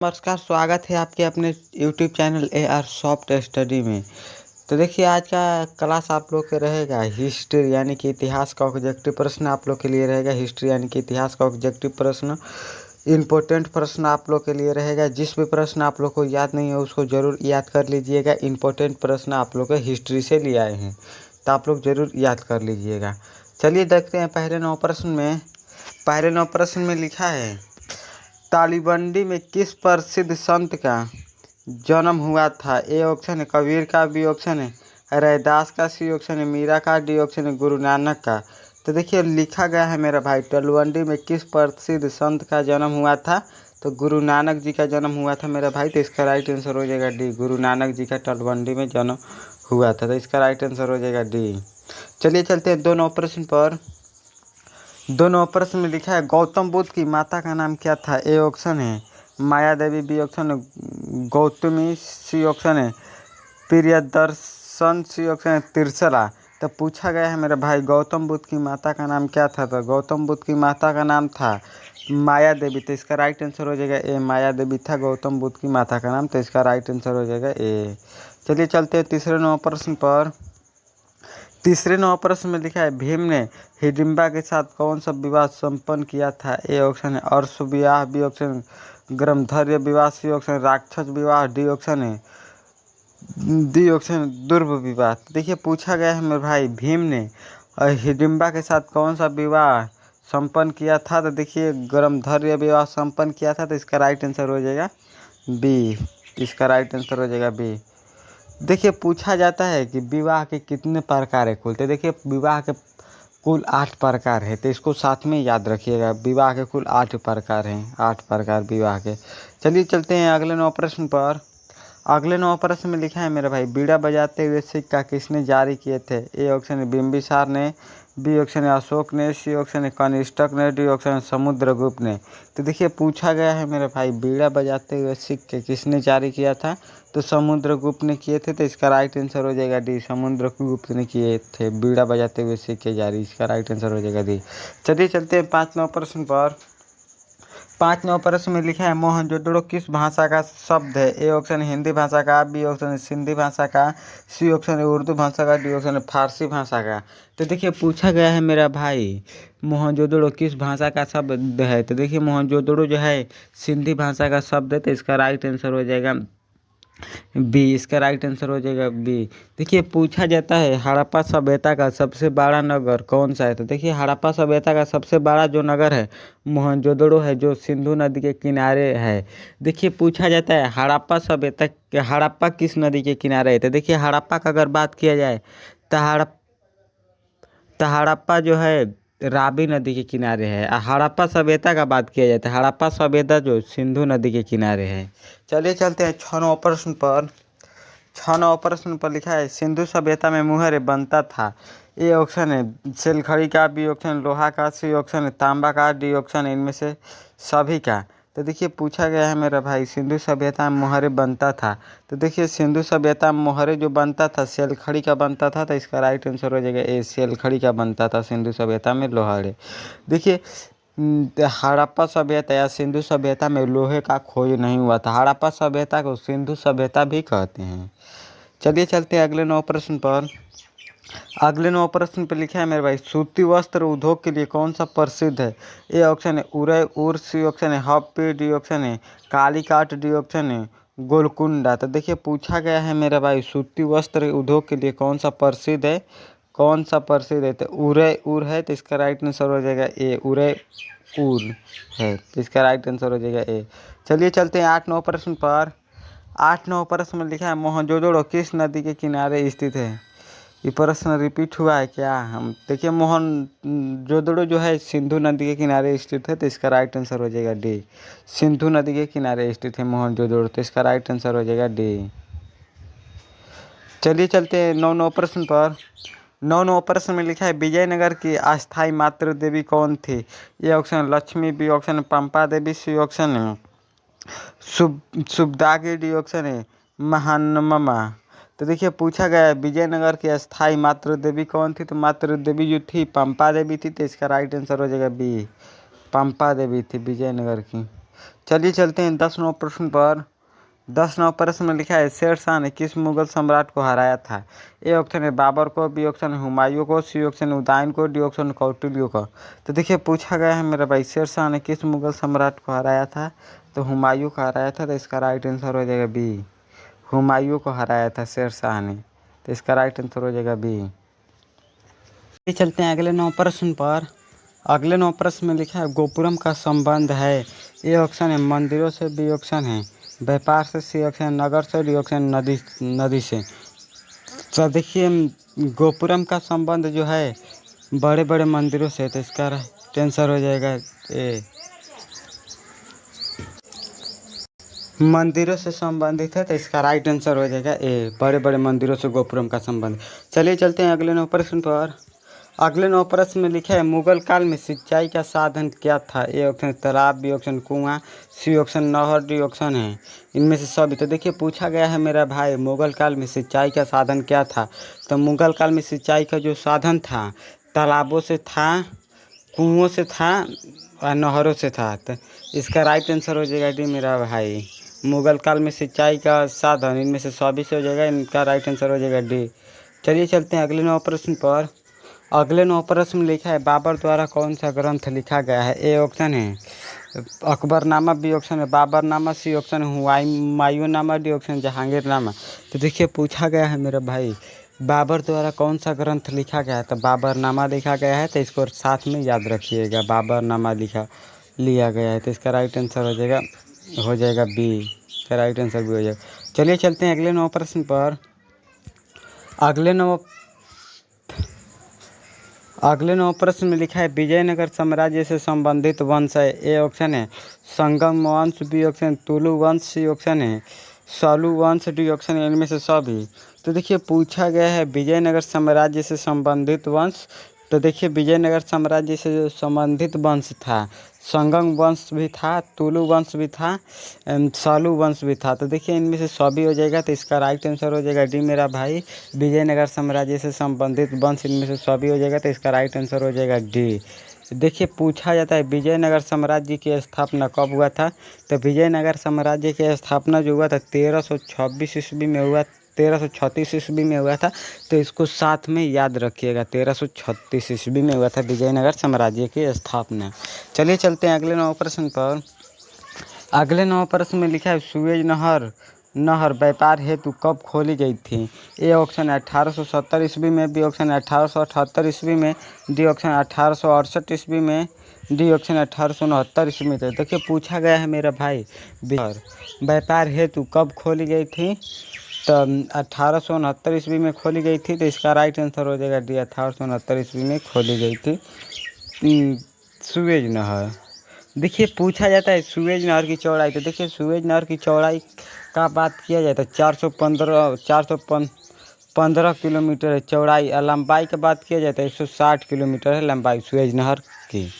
नमस्कार, स्वागत है आपके अपने YouTube channel AR soft study में। तो देखिए आज का क्लास आप लोग के रहेगा हिस्ट्री यानी कि इतिहास का ऑब्जेक्टिव प्रश्न आप लोग के लिए रहेगा। हिस्ट्री यानी कि इतिहास का ऑब्जेक्टिव प्रश्न इम्पोर्टेंट प्रश्न आप लोग के लिए रहेगा। जिस भी प्रश्न आप लोग को याद नहीं है उसको ज़रूर याद कर लीजिएगा। इम्पोर्टेंट प्रश्न आप लोग हिस्ट्री से लिए आए हैं तो आप लोग ज़रूर याद कर लीजिएगा। चलिए देखते हैं पहले 9 प्रश्न में लिखा है, तालीबंदी में किस प्रसिद्ध संत का जन्म हुआ था? ए ऑप्शन है कबीर का, बी ऑप्शन है रैदास का, सी ऑप्शन है मीरा का, डी ऑप्शन है गुरु नानक का। तो देखिए लिखा गया है मेरा भाई, तलवंडी में किस प्रसिद्ध संत का जन्म हुआ था? तो गुरु नानक जी का जन्म हुआ था मेरा भाई। तो इसका राइट आंसर हो जाएगा डी, गुरु नानक जी का तलवंडी में जन्म हुआ था। तो इसका राइट आंसर हो जाएगा डी। चलिए चलते हैं दोनों प्रश्न पर। दोनों प्रश्न में लिखा है, गौतम बुद्ध की माता का नाम क्या था? ए ऑप्शन है माया देवी, बी ऑप्शन है गौतमी, सी ऑप्शन है प्रियदर्शन, सी ऑप्शन है त्रिशला। तो पूछा गया है मेरे भाई गौतम बुद्ध की माता का नाम क्या था? तो गौतम बुद्ध की माता का नाम था माया देवी। तो इसका राइट आंसर हो जाएगा ए, माया देवी था गौतम बुद्ध की माता का नाम। तो इसका राइट आंसर हो जाएगा ए। चलिए चलते हैं तीसरे 9 प्रश्न पर। तीसरे 9 प्रश्न में लिखा है, भीम ने हिडिंबा के साथ कौन सा विवाह संपन्न किया था? ए ऑप्शन है अर्श विवाह, बी ऑप्शन ग्रमधर्य विवाह, सी ऑप्शन राक्षस विवाह, डी ऑप्शन दुर्भ विवाह। देखिए पूछा गया है मेरे भाई भीम ने हिडिंबा के साथ कौन सा विवाह संपन्न किया था? तो देखिए ग्रमधर्य विवाह संपन्न किया था। तो इसका राइट आंसर हो जाएगा बी। इसका राइट आंसर हो जाएगा बी। देखिए पूछा जाता है कि विवाह के कितने प्रकार है कुल? तो देखिए विवाह के कुल 8 प्रकार है। तो इसको साथ में याद रखिएगा, विवाह के कुल 8 प्रकार हैं, 8 प्रकार विवाह के। चलिए चलते हैं अगले 9 प्रश्न पर। अगले 9 प्रश्न में लिखा है मेरे भाई, बीड़ा बजाते हुए सिक्का किसने जारी किए थे? ए ऑप्शन है बिंबिसार ने, बी ऑप्शन है अशोक ने, सी ऑप्शन है कनिष्ठक ने, डी ऑप्शन है समुद्रगुप्त ने। तो देखिए पूछा गया है मेरे भाई बीड़ा बजाते हुए सिक्के किसने जारी किया था? तो समुद्रगुप्त ने किए थे। तो इसका राइट आंसर हो जाएगा डी, समुद्रगुप्त ने किए थे बीड़ा बजाते हुए सिक्के जारी। इसका राइट आंसर हो जाएगा डी। चलिए चलते हैं 5-9 प्रश्न पर। 5-9 प्रश्न में लिखा है, मोहनजोदड़ो किस भाषा का शब्द है? ए ऑप्शन हिंदी भाषा का, बी ऑप्शन सिंधी भाषा का, सी ऑप्शन है उर्दू भाषा का, डी ऑप्शन है फारसी भाषा का। तो देखिए पूछा गया है मेरा भाई मोहनजोदड़ो किस भाषा का शब्द है? तो देखिए मोहनजोदड़ो जो है सिंधी भाषा का शब्द है। तो इसका राइट आंसर हो जाएगा बी। इसका राइट आंसर हो जाएगा बी। देखिए पूछा जाता है हड़प्पा सभ्यता का सबसे बड़ा नगर कौन सा है? तो देखिए हड़प्पा सभ्यता का सबसे बड़ा जो नगर है मोहनजोदड़ो है, जो सिंधु नदी के किनारे है। देखिए पूछा जाता है हड़प्पा किस नदी के किनारे है? तो देखिए हड़प्पा का अगर बात किया जाए तो हड़प्पा जो है रावी नदी के किनारे है। हड़प्पा सभ्यता का बात किया जाता है, हड़प्पा सभ्यता जो सिंधु नदी के किनारे है। चलिए चलते हैं 6 प्रश्न पर। 6 प्रश्न पर लिखा है, सिंधु सभ्यता में मुहर बनता था। ए ऑप्शन है सेलखड़ी का, बी ऑप्शन लोहा का, सी ऑप्शन है तांबा का, डी ऑप्शन है इनमें से सभी का। तो देखिए पूछा गया है मेरा भाई सिंधु सभ्यता में मोहरे बनता था। तो देखिए सिंधु सभ्यता में मोहरे जो बनता था सेलखड़ी का बनता था। तो इसका राइट आंसर हो जाएगा ए, सेलखड़ी का बनता था सिंधु सभ्यता में लोहारे। देखिए हड़प्पा सभ्यता या सिंधु सभ्यता में लोहे का खोज नहीं हुआ था। हड़प्पा सभ्यता को सिंधु सभ्यता भी कहते हैं। चलिए चलते हैं अगले 9 प्रश्न पर। अगले 9 प्रश्न पर लिखा है मेरे भाई, सूती वस्त्र उद्योग के लिए कौन सा प्रसिद्ध है? ए ऑप्शन है उरई उर, सी ऑप्शन है हप्पी, डी ऑप्शन है कालीकाट, डी ऑप्शन है गोलकुंडा। तो देखिए पूछा गया है मेरा भाई सूती वस्त्र उद्योग के लिए कौन सा प्रसिद्ध है? कौन सा प्रसिद्ध है? तो उरई उर है। तो इसका राइट आंसर हो जाएगा ए, उरई उर है। तो इसका राइट आंसर हो जाएगा ए। चलिए चलते हैं 8-9 प्रश्न पर। 8-9 प्रश्न में लिखा है, मोहनजोदड़ो किस नदी के किनारे स्थित है? ये प्रश्न रिपीट हुआ है क्या? हम देखिए मोहनजोदड़ो जो है सिंधु नदी के किनारे स्थित है। तो इसका राइट आंसर हो जाएगा डी, सिंधु नदी के किनारे स्थित है मोहनजोदड़ो। तो इसका राइट आंसर हो जाएगा डी। चलिए चलते हैं 9 प्रश्न पर। 9 प्रश्न में लिखा है, विजयनगर की अस्थाई मातृ देवी कौन थी? ये ऑप्शन लक्ष्मी, बी ऑप्शन पंपा देवी, सी ऑप्शन है सुबदागी, डी ऑप्शन है महानम्मा। तो देखिए पूछा गया है विजयनगर की अस्थाई मातृ देवी कौन थी? तो मातृ देवी जो थी पंपा देवी थी। तो इसका राइट आंसर हो जाएगा बी, पंपा देवी थी विजयनगर की। चलिए चलते हैं 10 नंबर प्रश्न पर। 10 नंबर प्रश्न में लिखा है शेरशाह ने किस मुगल सम्राट को हराया था? ए ऑप्शन है बाबर को, बी ऑप्शन है हुमायूं को, सी ऑप्शन है उदयन को, डी ऑप्शन है कौटिल्य को। तो देखिए पूछा गया है मेरा भाई शेरशाह ने किस मुगल सम्राट को हराया था? तो हुमायूं को हराया था। तो इसका राइट आंसर हो जाएगा बी। हुमायूं को हराया था शेरशाह ने। तो इसका राइट आंसर हो जाएगा बी। चलते हैं अगले 9 प्रश्न पर। अगले 9 प्रश्न में लिखा है गोपुरम का संबंध है। ए ऑप्शन है मंदिरों से, बी ऑप्शन है व्यापार से, सी ऑप्शन है नगर से, डी ऑप्शन नदी से। तो देखिए गोपुरम का संबंध जो है बड़े बड़े मंदिरों से। तो इसका आंसर हो जाएगा ए। मंदिरों से संबंधित है। तो इसका राइट आंसर हो जाएगा ए, बड़े बड़े मंदिरों से गोपुरम का संबंध। चलिए चलते हैं अगले 9 प्रश्न पर। अगले 9 प्रश्न में लिखा है मुगल काल में सिंचाई का साधन क्या था? ए ऑप्शन तालाब, बी ऑप्शन कुआं, सी ऑप्शन नहर, डी ऑप्शन है इनमें से सभी। तो देखिए पूछा गया है मेरा भाई मुगल काल में सिंचाई का साधन क्या था? तो मुगल काल में सिंचाई का जो साधन था तालाबों से था, कुओं से था और नहरों से था। तो इसका राइट आंसर हो जाएगा डी मेरा भाई। मुगल काल में सिंचाई का साधन इनमें से सभी से हो जाएगा। इनका राइट आंसर हो जाएगा डी। चलिए चलते हैं अगले 9 प्रश्न पर। अगले 9 प्रश्न में लिखा है बाबर द्वारा कौन सा ग्रंथ लिखा गया है? ए ऑप्शन है अकबरनामा, बी ऑप्शन है बाबरनामा, सी ऑप्शन है हुमायूंनामा, डी ऑप्शन जहांगीरनामा। तो देखिए पूछा गया है मेरा भाई बाबर द्वारा कौन सा ग्रंथ लिखा गया है? तो बाबरनामा लिखा गया है। तो इसको साथ में याद रखिएगा, बाबरनामा लिया गया है। तो इसका राइट आंसर हो जाएगा बी। इसका राइट आंसर भी हो जाएगा। चलिए चलते हैं अगले 9 प्रश्न पर। अगले 9 प्रश्न में लिखा है विजयनगर साम्राज्य से संबंधित वंश है। ए ऑप्शन है संगम वंश, बी ऑप्शन तुलु वंश, सी ऑप्शन है सालू वंश, डी ऑप्शन है इनमें से सभी। तो देखिए पूछा गया है विजयनगर साम्राज्य से संबंधित वंश। तो देखिए विजयनगर साम्राज्य से जो संबंधित वंश था संगम वंश भी था, तुलु वंश भी था, सालू वंश भी था। तो देखिए इनमें से सभी हो जाएगा। तो इसका राइट आंसर हो जाएगा डी मेरा भाई। विजयनगर साम्राज्य से संबंधित वंश इनमें से सभी हो जाएगा। तो इसका राइट आंसर हो जाएगा डी। देखिए पूछा जाता है विजयनगर साम्राज्य की स्थापना कब हुआ था? तो विजयनगर साम्राज्य की स्थापना जो हुआ था 1326 ईस्वी में हुआ, 1336 ईस्वी में हुआ था। तो इसको साथ में याद रखिएगा, 1336 ईस्वी में हुआ था विजयनगर साम्राज्य की स्थापना। चलिए चलते हैं अगले 9 प्रश्न पर। अगले 9 प्रश्न में लिखा है सुएज नहर व्यापार हेतु कब खोली गई थी? ए ऑप्शन है 1870 ईस्वी में, बी ऑप्शन है 1878 ईस्वी में, डी ऑप्शन है 1868 ईस्वी में, डी ऑप्शन है 1869 ईस्वी में। तो देखिए पूछा गया है मेरा भाई व्यापार हेतु कब खोली गई थी? तो 1869 ईस्वी में खोली गई थी। तो इसका राइट आंसर हो जाएगा डी, 1869 ईस्वी में खोली गई थी सुएज नहर। देखिए पूछा जाता है सुएज नहर की चौड़ाई। तो देखिए सुएज नहर की चौड़ाई का बात किया जाए तो 415 किलोमीटर है चौड़ाई। और लंबाई की बात किया जाए तो 160 किलोमीटर है लंबाई सुएज नहर की।